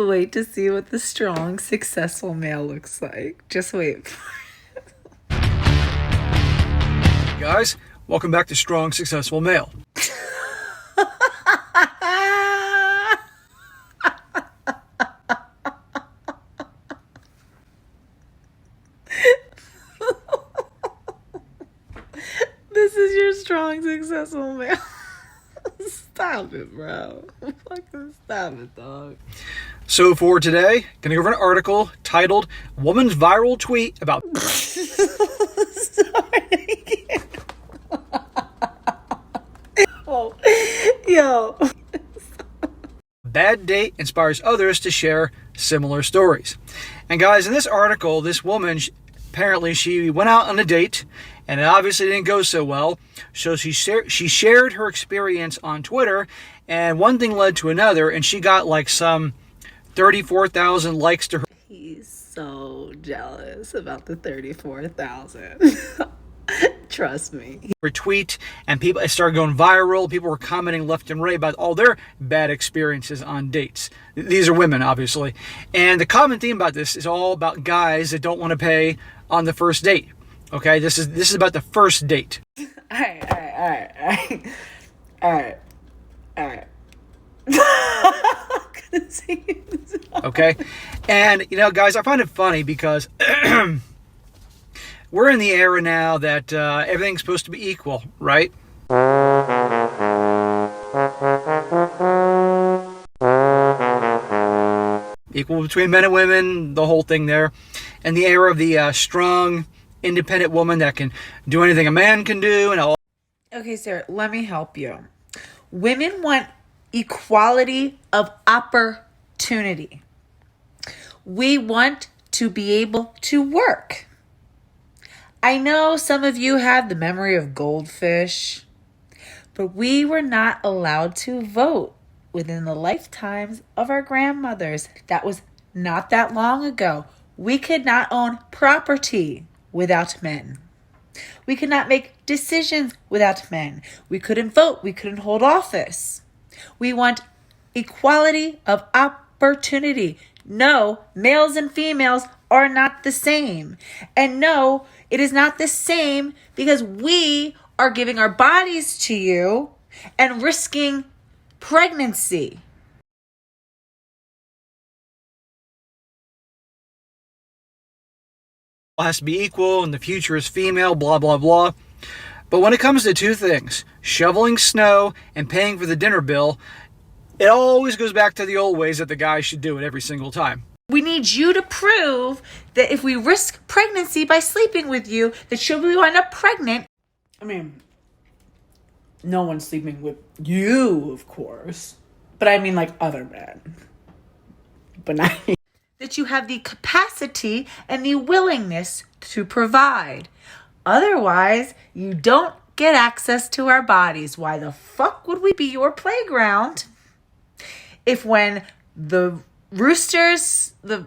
Wait to see what the strong, successful male looks like. Just wait. Guys, welcome back to Strong, Successful Male. This is your strong, successful male. Stop it, bro. Fucking stop it, dog. So for today, gonna go over an article titled "Woman's Viral Tweet About." Oh, yo. Bad date inspires others to share similar stories. And guys, in this article, this woman apparently she went out on a date, and it obviously didn't go so well. So she shared her experience on Twitter, and one thing led to another, and she got like some 34,000 likes to her. He's so jealous about the 34,000. Trust me. Retweet, and it started going viral. People were commenting left and right about all their bad experiences on dates. These are women, obviously. And the common theme about this is all about guys that don't want to pay on the first date. Okay, this is about the first date. All right. Okay, and guys, I find it funny because we're in the era now that everything's supposed to be equal, right? Equal between men and women, the whole thing there. And the era of the strong, independent woman that can do anything a man can do. And all. Okay, Sarah, let me help you. Women want equality of opportunity. We want to be able to work. I know some of you have the memory of goldfish, but we were not allowed to vote within the lifetimes of our grandmothers. That was not that long ago. We could not own property without men. We could not make decisions without men. We couldn't vote. We couldn't hold office. We want equality of opportunity. No, males and females are not the same. And no, it is not the same because we are giving our bodies to you and risking pregnancy. Has to be equal and the future is female, blah, blah, blah. But when it comes to two things, shoveling snow and paying for the dinner bill, it always goes back to the old ways that the guy should do it every single time. We need you to prove that if we risk pregnancy by sleeping with you, that should we wind up pregnant. I mean, no one's sleeping with you, of course. But I mean like other men. But not that you have the capacity and the willingness to provide. Otherwise, you don't get access to our bodies. Why the fuck would we be your playground if when the roosters, the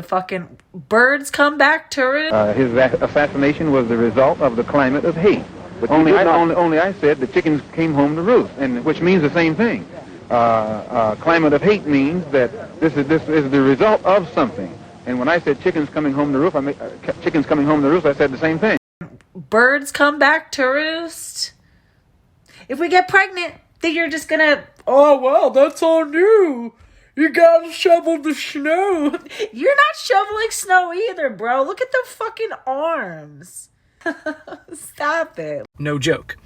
fucking birds come back to roost? His assassination was the result of the climate of hate. Only I said the chickens came home to roost, and which means the same thing. Climate of hate means that this is the result of something. And when I said chickens coming home to roost, I said the same thing. Birds come back to roost. If we get pregnant, then you're just gonna, oh, well, that's on you. You gotta shovel the snow. You're not shoveling snow either, bro. Look at the fucking arms. Stop it. No joke.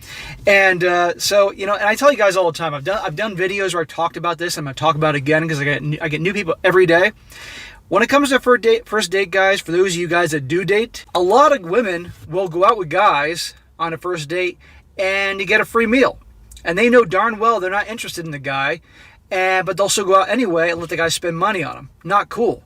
And so, and I tell you guys all the time, I've done videos where I talked about this. I'm going to talk about it again because I get new people every day. When it comes to first date, guys, for those of you guys that do date, a lot of women will go out with guys on a first date and you get a free meal. And they know darn well they're not interested in the guy, but they'll still go out anyway and let the guy spend money on them. Not cool.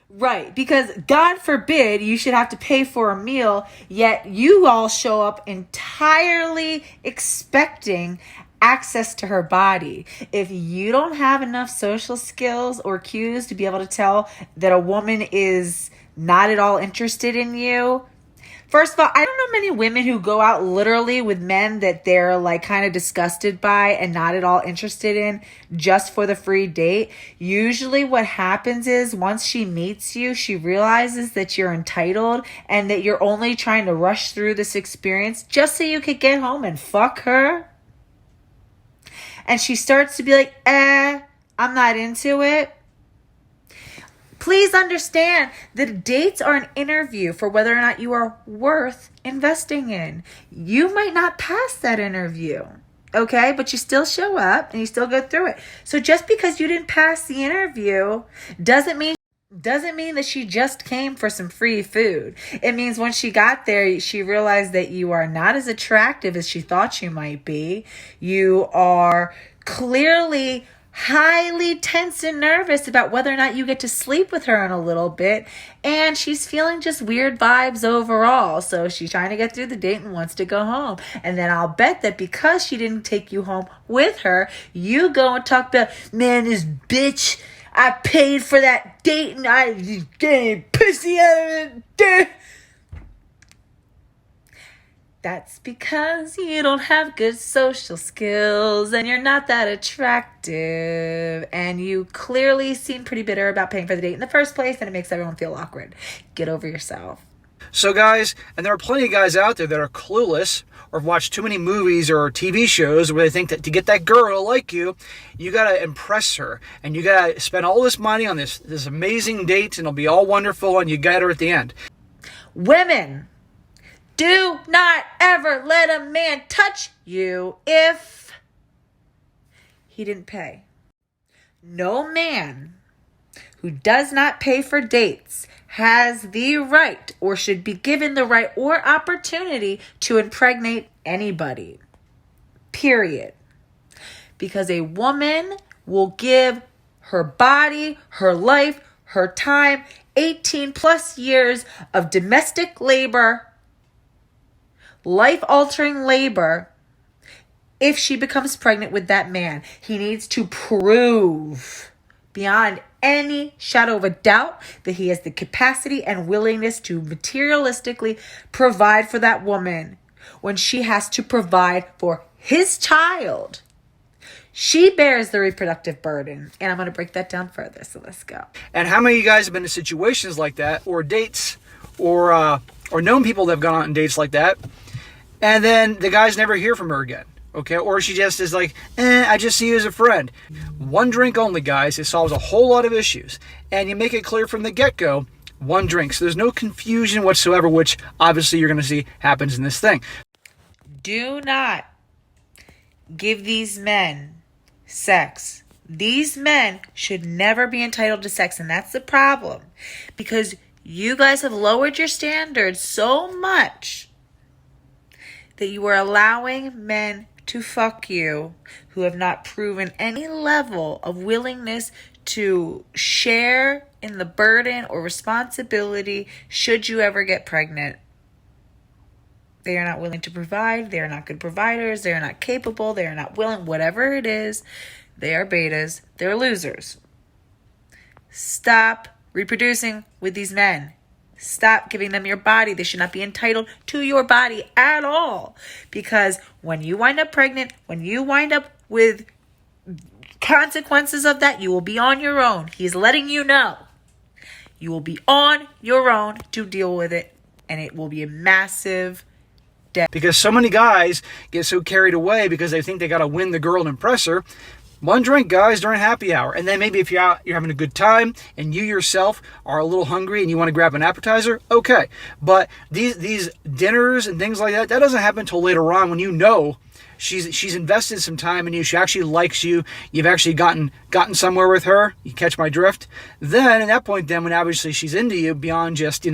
Right, because God forbid you should have to pay for a meal, yet you all show up entirely expecting access to her body. If you don't have enough social skills or cues to be able to tell that a woman is not at all interested in you, First of all, I don't know many women who go out literally with men that they're like kind of disgusted by and not at all interested in just for the free date. Usually what happens is once she meets you, she realizes that you're entitled and that you're only trying to rush through this experience just so you could get home and fuck her. And she starts to be like, I'm not into it. Please understand that dates are an interview for whether or not you are worth investing in. You might not pass that interview, okay? But you still show up and you still go through it. So just because you didn't pass the interview doesn't mean that she just came for some free food. It means when she got there, she realized that you are not as attractive as she thought you might be. You are clearly highly tense and nervous about whether or not you get to sleep with her in a little bit, and she's feeling just weird vibes overall. So she's trying to get through the date and wants to go home. And then I'll bet that because she didn't take you home with her, you go and talk about, man, this bitch, I paid for that date and I just getting pussy out of it. That's because you don't have good social skills and you're not that attractive. And you clearly seem pretty bitter about paying for the date in the first place, and it makes everyone feel awkward. Get over yourself. So guys, and there are plenty of guys out there that are clueless or have watched too many movies or TV shows where they think that to get that girl to like you, you got to impress her. And you got to spend all this money on this amazing date and it'll be all wonderful and you get her at the end. Women, do not ever let a man touch you if he didn't pay. No man who does not pay for dates has the right or should be given the right or opportunity to impregnate anybody. Period. Because a woman will give her body, her life, her time, 18 plus years of domestic labor, life-altering labor, if she becomes pregnant with that man. He needs to prove beyond any shadow of a doubt that he has the capacity and willingness to materialistically provide for that woman when she has to provide for his child. She bears the reproductive burden. And I'm going to break that down further, so let's go. And how many of you guys have been in situations like that, or dates, or known people that have gone on dates like that, and then the guys never hear from her again, okay? Or she just is like, I just see you as a friend. One drink only, guys. It solves a whole lot of issues. And you make it clear from the get-go, one drink. So there's no confusion whatsoever, which obviously you're going to see happens in this thing. Do not give these men sex. These men should never be entitled to sex, and that's the problem. Because you guys have lowered your standards so much that you are allowing men to fuck you who have not proven any level of willingness to share in the burden or responsibility should you ever get pregnant. They are not willing to provide. They are not good providers. They are not capable. They are not willing. Whatever it is, they are betas. They're losers. Stop reproducing with these men. Stop giving them your body. They should not be entitled to your body at all. Because when you wind up pregnant, when you wind up with consequences of that, you will be on your own. He's letting you know. You will be on your own to deal with it. And it will be a massive debt. Because so many guys get so carried away because they think they got to win the girl and impress her. One drink, guys, during happy hour. And then maybe if you're out, you're having a good time and you yourself are a little hungry and you want to grab an appetizer, okay. But these dinners and things like that doesn't happen until later on when you know she's invested some time in you. She actually likes you. You've actually gotten somewhere with her. You catch my drift? Then at that point, then when obviously she's into you beyond just,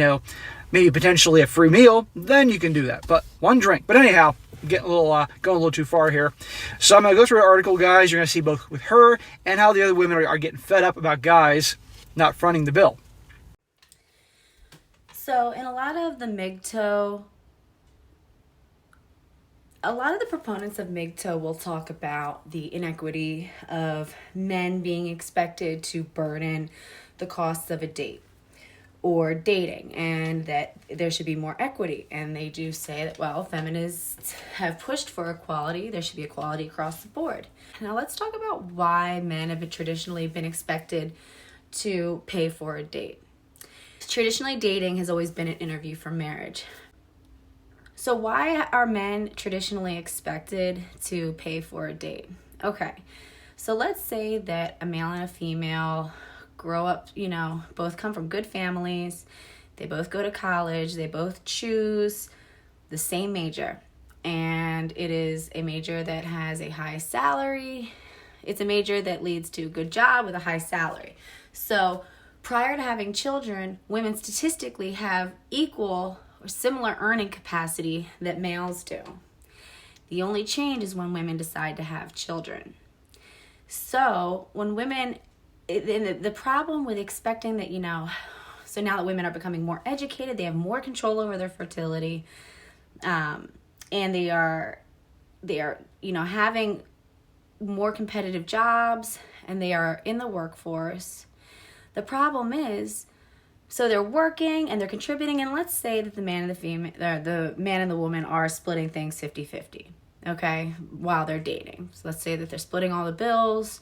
maybe potentially a free meal, then you can do that. But one drink. But anyhow, getting going a little too far here. So I'm going to go through an article, guys. You're going to see both with her and how the other women are getting fed up about guys not fronting the bill. So in a lot of the MGTOW, a lot of the proponents of MGTOW will talk about the inequity of men being expected to burden the costs of a date, or dating, and that there should be more equity. And they do say that, well, feminists have pushed for equality. There should be equality across the board. Now let's talk about why men have traditionally been expected to pay for a date. Traditionally, dating has always been an interview for marriage. So why are men traditionally expected to pay for a date? Okay, so let's say that a male and a female grow up, both come from good families, they both go to college, they both choose the same major, and it is a major that has a high salary. It's a major that leads to a good job with a high salary. So prior to having children, women statistically have equal or similar earning capacity that males do. The only change is when women decide to have children. So when women, the problem with expecting that, so now that women are becoming more educated, they have more control over their fertility, and they are having more competitive jobs, and they are in the workforce. The problem is, so they're working and they're contributing, and let's say that the man and the woman are splitting things 50-50, okay, while they're dating. So let's say that they're splitting all the bills.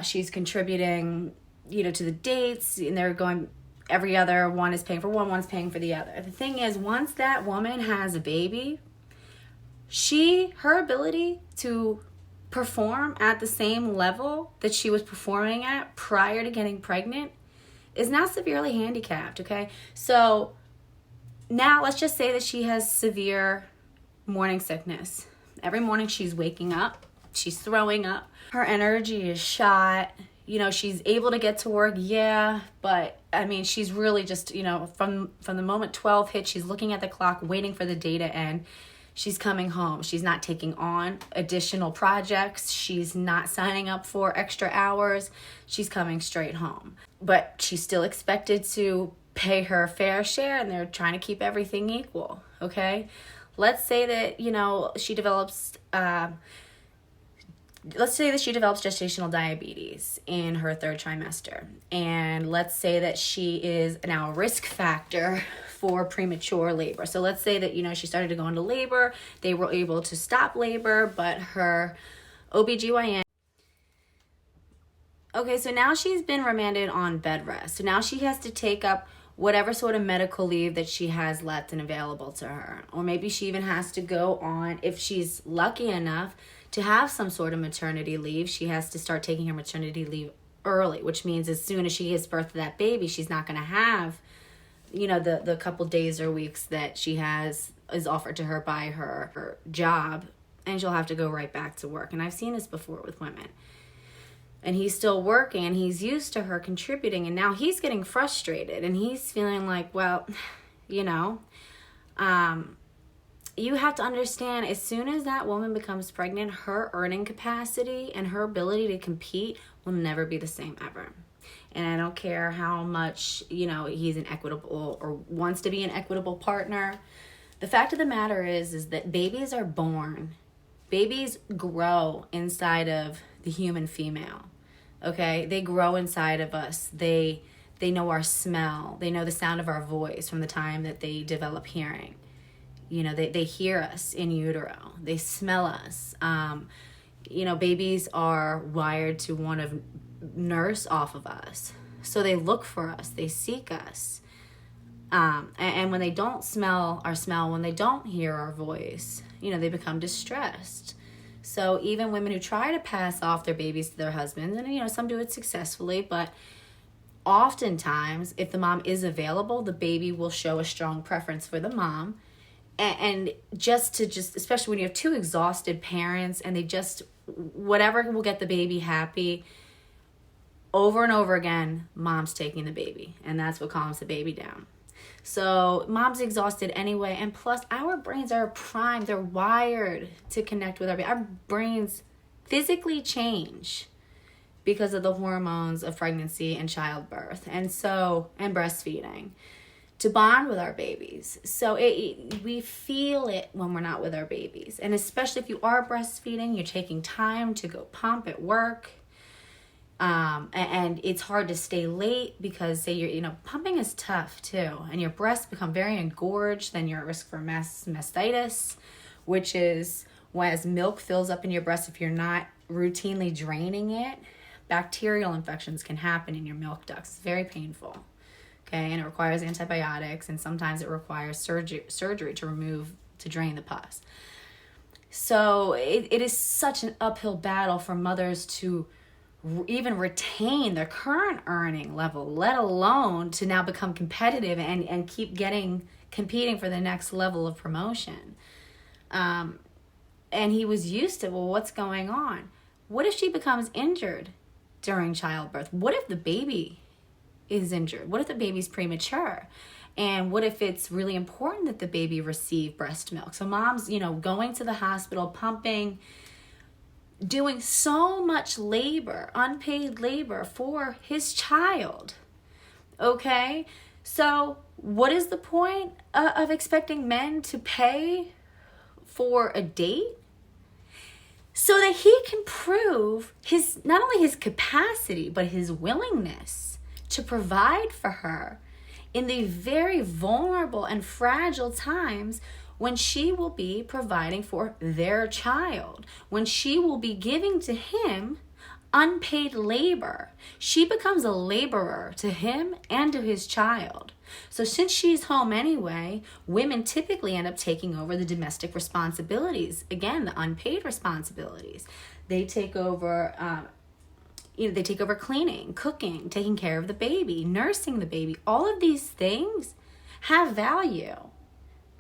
She's contributing, to the dates, and they're going, every other one is paying for one's paying for the other. The thing is, once that woman has a baby, her ability to perform at the same level that she was performing at prior to getting pregnant is now severely handicapped, okay? So now let's just say that she has severe morning sickness. Every morning she's waking up, she's throwing up, her energy is shot, she's able to get to work, but she's really just, from the moment 12 hits, she's looking at the clock, waiting for the day to end. She's coming home. She's not taking on additional projects. She's not signing up for extra hours. She's coming straight home. But she's still expected to pay her fair share, and they're trying to keep everything equal, okay? Let's say that, she develops gestational diabetes in her third trimester. And let's say that she is now a risk factor for premature labor. So let's say that, she started to go into labor. They were able to stop labor, but her OBGYN. Okay, so now she's been remanded on bed rest. So now she has to take up whatever sort of medical leave that she has left and available to her. Or maybe she even has to go on, if she's lucky enough to have some sort of maternity leave, she has to start taking her maternity leave early, which means as soon as she gives birth to that baby, she's not going to have, the couple days or weeks that she is offered to her by her job, and she'll have to go right back to work. And I've seen this before with women. And he's still working, and he's used to her contributing, and now he's getting frustrated, and he's feeling like, well, you have to understand, as soon as that woman becomes pregnant, her earning capacity and her ability to compete will never be the same ever. And I don't care how much, he's an equitable or wants to be an equitable partner. The fact of the matter is that babies are born. Babies grow inside of the human female, okay? They grow inside of us. They know our smell. They know the sound of our voice from the time that they develop hearing. They hear us in utero. They smell us. Babies are wired to want to nurse off of us. So they look for us. They seek us. And when they don't smell our smell, when they don't hear our voice, they become distressed. So even women who try to pass off their babies to their husbands, and, some do it successfully, but oftentimes, if the mom is available, the baby will show a strong preference for the mom. And especially when you have two exhausted parents and whatever will get the baby happy, over and over again, mom's taking the baby. And that's what calms the baby down. So mom's exhausted anyway. And plus, our brains are primed. They're wired to connect with our baby. Our brains physically change because of the hormones of pregnancy and childbirth and breastfeeding, to bond with our babies. So we feel it when we're not with our babies. And especially if you are breastfeeding, you're taking time to go pump at work. And it's hard to stay late because, say, pumping is tough too, and your breasts become very engorged, then you're at risk for mastitis, which is as milk fills up in your breast, if you're not routinely draining it, bacterial infections can happen in your milk ducts. It's very painful. Okay, and it requires antibiotics, and sometimes it requires surgery to drain the pus. So it is such an uphill battle for mothers to even retain their current earning level, let alone to now become competitive and keep competing for the next level of promotion. And he was used to, well, what's going on? What if she becomes injured during childbirth? What if the baby is injured? What if the baby's premature? And what if it's really important that the baby receive breast milk? So mom's, going to the hospital, pumping, doing so much labor, unpaid labor for his child. Okay? So what is the point of expecting men to pay for a date? So that he can prove not only his capacity, but his willingness to provide for her in the very vulnerable and fragile times when she will be providing for their child, when she will be giving to him unpaid labor. She becomes a laborer to him and to his child. So since she's home anyway, women typically end up taking over the domestic responsibilities. Again, the unpaid responsibilities. They take over they take over cleaning, cooking, taking care of the baby, nursing the baby. All of these things have value.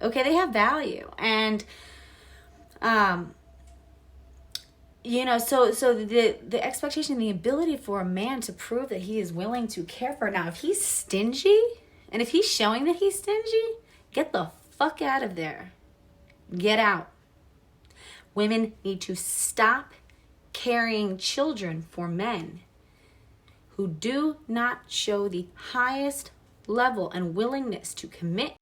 Okay, they have value. And so the expectation, the ability for a man to prove that he is willing to care for her. Now, if he's stingy, and if he's showing that he's stingy, get the fuck out of there. Get out. Women need to stop carrying children for men who do not show the highest level and willingness to commit.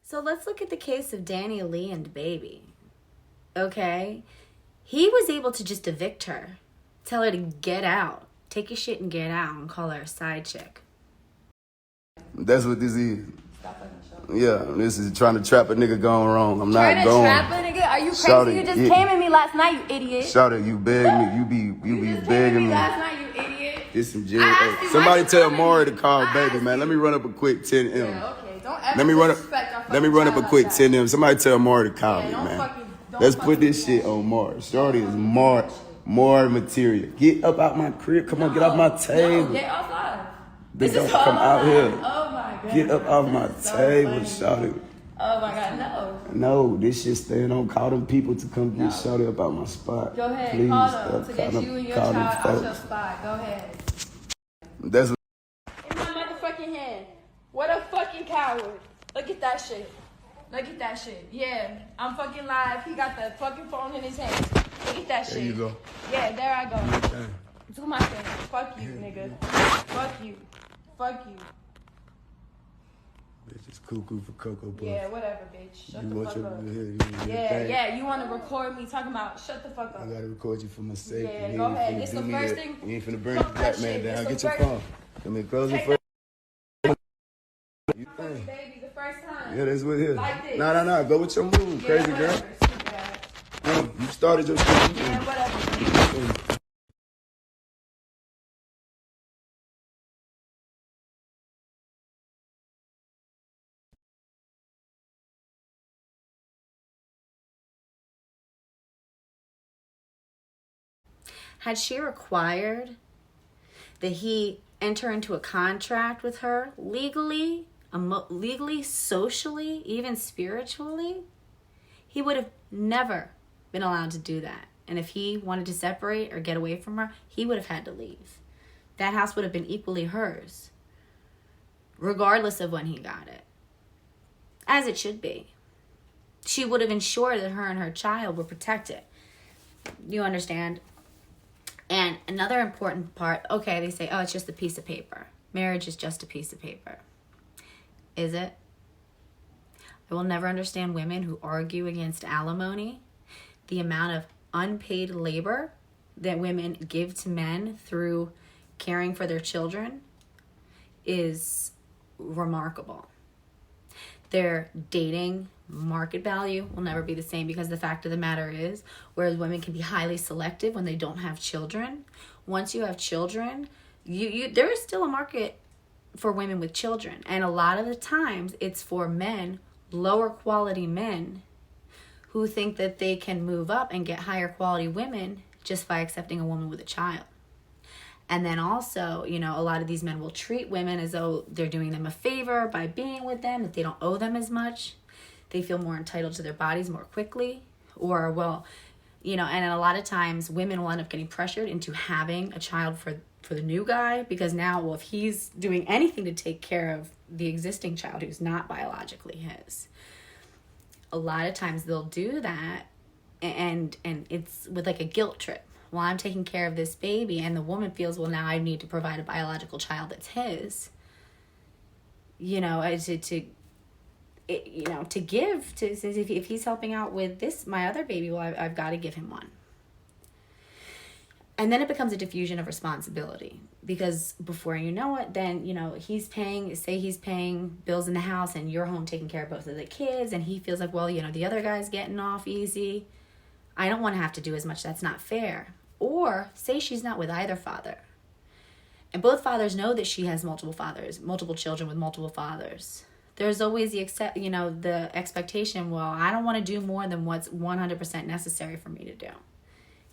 So let's look at the case of Danileigh and DaBaby. Okay? He was able to just evict her, tell her to get out, take your shit and get out, and call her a side chick. That's what this is. Yeah, this is trying to trap a nigga going wrong. I'm not going. Trying to trap a nigga? Are you crazy? You just came at me last night, you idiot. Shout it, you beg me. You be begging me. Last night, you idiot. This some jail. Hey, somebody tell Maury to call baby, man. Let me run up a quick 10M. Yeah, okay. Don't ever Let me run up. disrespect our Let me run up a fucking quick child 10M. Somebody tell Maury to call me, don't man. don't Let's put fucking this shit on Maury. Shorty is more material. Get up out my crib. Come on, get off my table. No, get off live. They This don't is come out here. Oh my god. Get up off my table, shorty. Oh my god, no. No, this shit staying on. Call them people to come get shorty up out my spot. Go ahead, Please, call them to get call you and your call them child out your folks. spot. Go ahead. That's what. In my motherfucking hand. What a fucking coward. Look at that shit. Look at that shit. Yeah, I'm fucking live. He got the fucking phone in his hand. Look at that shit. There you go. Yeah, there I go. Do my thing. Fuck you, nigga. Fuck you. Fuck you. Bitch, it's cuckoo for Cocoa Puffs. Yeah, whatever, bitch. Shut You the want fuck your up. yeah. You want to record me talking about shut the fuck I up. gotta record you for my safety. Yeah, You go ain't ahead. finna It's do the me first that. thing- You ain't finna burn Fuck the that black man shit. down. It's Get the your first- phone. Let me close it Take first. Baby, the first time. Yeah, that's what it is. Like this. Nah. Go with your move, crazy girl. Whatever, stupid ass. You started your shit. Yeah, whatever. Had she required that he enter into a contract with her legally, socially, even spiritually, he would have never been allowed to do that. And if he wanted to separate or get away from her, he would have had to leave. That house would have been equally hers, regardless of when he got it. As it should be. She would have ensured that her and her child were protected. You understand? And another important part, okay, they say, oh, it's just a piece of paper. Marriage is just a piece of paper. Is it? I will never understand women who argue against alimony, the amount of unpaid labor that women give to men through caring for their children is remarkable. Their dating market value will never be the same, because the fact of the matter is, whereas women can be highly selective when they don't have children, once you have children, there is still a market for women with children. And a lot of the times it's for men, lower quality men, who think that they can move up and get higher quality women just by accepting a woman with a child. And then also, you know, a lot of these men will treat women as though they're doing them a favor by being with them, that they don't owe them as much. They feel more entitled to their bodies more quickly. Or, well, you know, and a lot of times women will end up getting pressured into having a child for the new guy, because now, well, if he's doing anything to take care of the existing child who's not biologically his, a lot of times they'll do that, and it's with like a guilt trip. Well, I'm taking care of this baby, and the woman feels, well, now I need to provide a biological child that's his. You know, to give to, if he's helping out with this, my other baby, well, I've got to give him one. And then it becomes a diffusion of responsibility, because before you know it, then, you know, he's paying bills in the house, and you're home taking care of both of the kids, and he feels like, well, you know, the other guy's getting off easy. I don't want to have to do as much. That's not fair. Or say she's not with either father, and both fathers know that she has multiple children with multiple fathers. There's always the expectation, well, I don't want to do more than what's 100% necessary for me to do.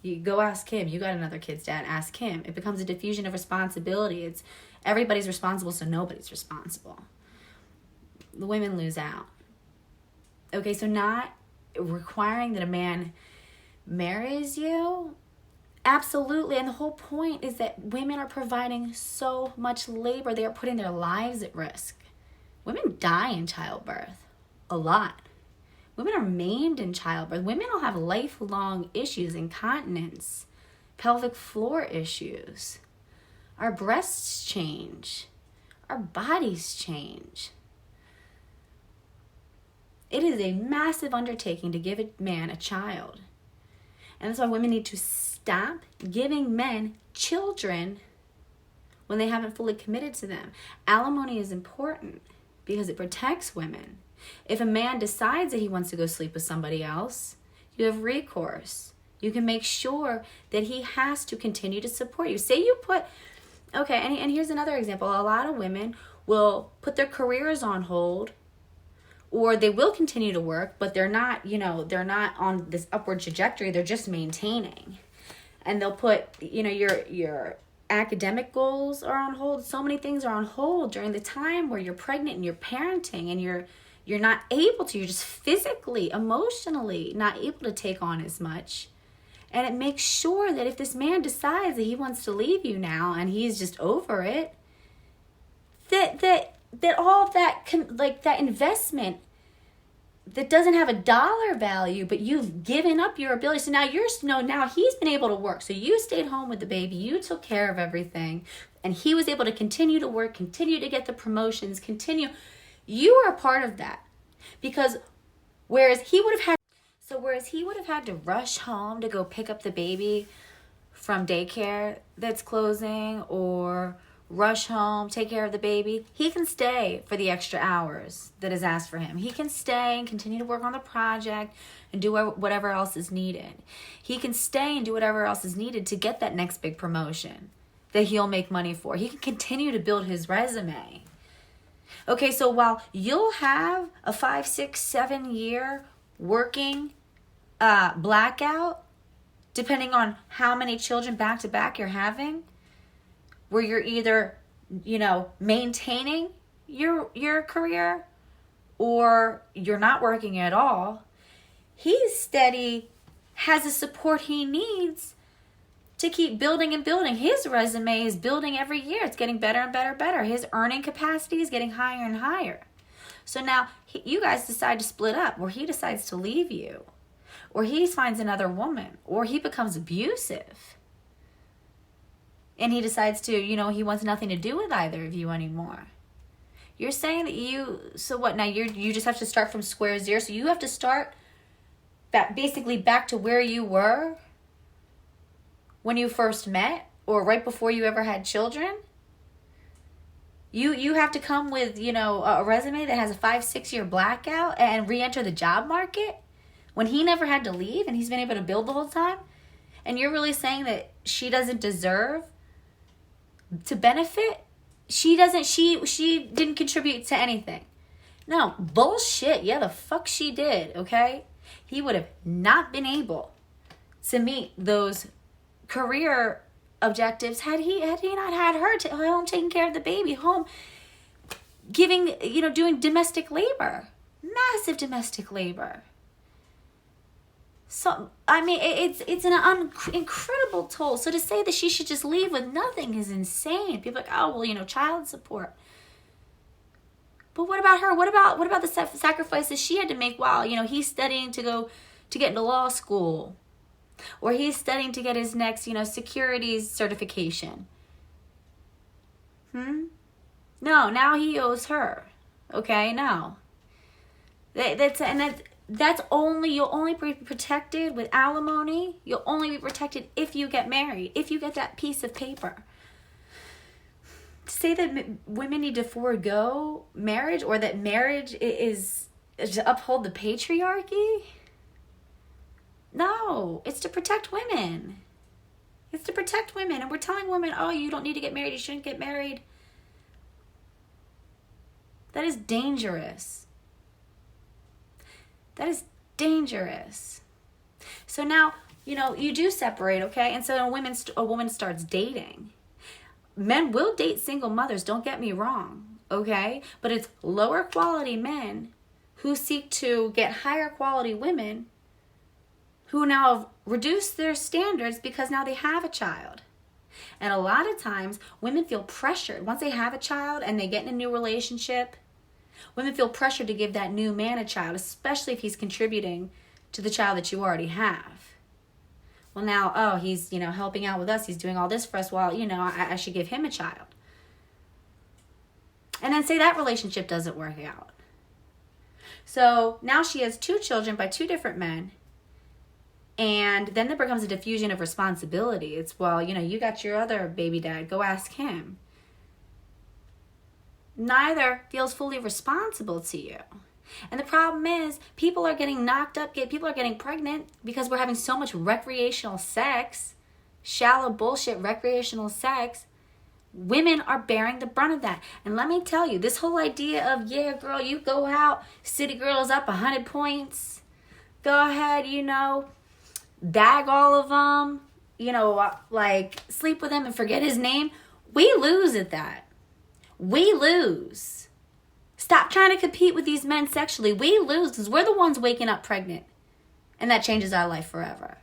You go ask him. You got another kid's dad. Ask him. It becomes a diffusion of responsibility. It's everybody's responsible, so nobody's responsible. The women lose out. Okay, so not requiring that a man marries you, absolutely. And the whole point is that women are providing so much labor. They are putting their lives at risk. Women die in childbirth a lot. Women are maimed in childbirth. Women will have lifelong issues, incontinence, pelvic floor issues. Our breasts change. Our bodies change. It is a massive undertaking to give a man a child. And that's why women need to stop giving men children when they haven't fully committed to them. Alimony is important because it protects women. If a man decides that he wants to go sleep with somebody else, you have recourse. You can make sure that he has to continue to support you. Say you put, okay, and here's another example. A lot of women will put their careers on hold, or they will continue to work, but they're not on this upward trajectory. They're just maintaining. And they'll put, your academic goals are on hold. So many things are on hold during the time where you're pregnant and you're parenting, and you're not able to. You're just physically, emotionally not able to take on as much. And it makes sure that if this man decides that he wants to leave you now and he's just over it, that all of that, that investment that doesn't have a dollar value, but you've given up your ability. So now he's been able to work. So you stayed home with the baby. You took care of everything. And he was able to continue to work, continue to get the promotions, continue. You are a part of that. Because whereas he would have had to rush home to go pick up the baby from daycare that's closing, or rush home, take care of the baby, he can stay for the extra hours that is asked for him. He can stay and continue to work on the project and do whatever else is needed. He can stay and do whatever else is needed to get that next big promotion that he'll make money for. He can continue to build his resume. Okay, so while you'll have a 5, 6, 7 year working blackout, depending on how many children back to back you're having, where you're either, maintaining your career, or you're not working at all, he's steady, has the support he needs to keep building and building. His resume is building every year. It's getting better and better and better. His earning capacity is getting higher and higher. So now you guys decide to split up, or he decides to leave you, or he finds another woman, or he becomes abusive. And he decides to, he wants nothing to do with either of you anymore. You're saying that so what now? You just have to start from square zero. So you have to start basically back to where you were when you first met, or right before you ever had children. You have to come with, a resume that has a 5-6 year blackout and re-enter the job market when he never had to leave and he's been able to build the whole time. And you're really saying that she doesn't deserve to benefit? She didn't contribute to anything. No, bullshit. Yeah, the fuck she did, okay? He would have not been able to meet those career objectives had he not had her home taking care of the baby, home giving, doing domestic labor, massive domestic labor. So, I mean, it's an incredible toll. So to say that she should just leave with nothing is insane. People are like, oh, well, child support. But what about her? What about the sacrifices she had to make while, he's studying to get into law school? Or he's studying to get his next, securities certification. No, now he owes her. Okay, no. That's only, you'll only be protected with alimony. You'll only be protected if you get married, if you get that piece of paper. To say that women need to forego marriage, or that marriage is to uphold the patriarchy. No, it's to protect women. It's to protect women. And we're telling women, oh, you don't need to get married. You shouldn't get married. That is dangerous. That is dangerous. So now, you do separate, okay? And so a woman starts dating. Men will date single mothers, don't get me wrong, okay? But it's lower quality men who seek to get higher quality women who now have reduced their standards because now they have a child. And a lot of times, women feel pressured. Once they have a child and they get in a new relationship, women feel pressured to give that new man a child, especially if he's contributing to the child that you already have. Well, now, oh, he's, helping out with us. He's doing all this for us. Well, I should give him a child. And then say that relationship doesn't work out. So now she has 2 children by 2 different men. And then there becomes a diffusion of responsibility. It's, well, you got your other baby dad. Go ask him. Neither feels fully responsible to you. And the problem is, people are getting knocked up, people are getting pregnant because we're having so much recreational sex, shallow bullshit recreational sex. Women are bearing the brunt of that. And let me tell you, this whole idea of, yeah, girl, you go out, city girls up 100 points, go ahead, bag all of them, like sleep with him and forget his name. We lose at that. We lose. Stop trying to compete with these men sexually. We lose because we're the ones waking up pregnant. And that changes our life forever.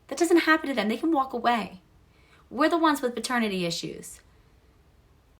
That doesn't happen to them. They can walk away. We're the ones with paternity issues.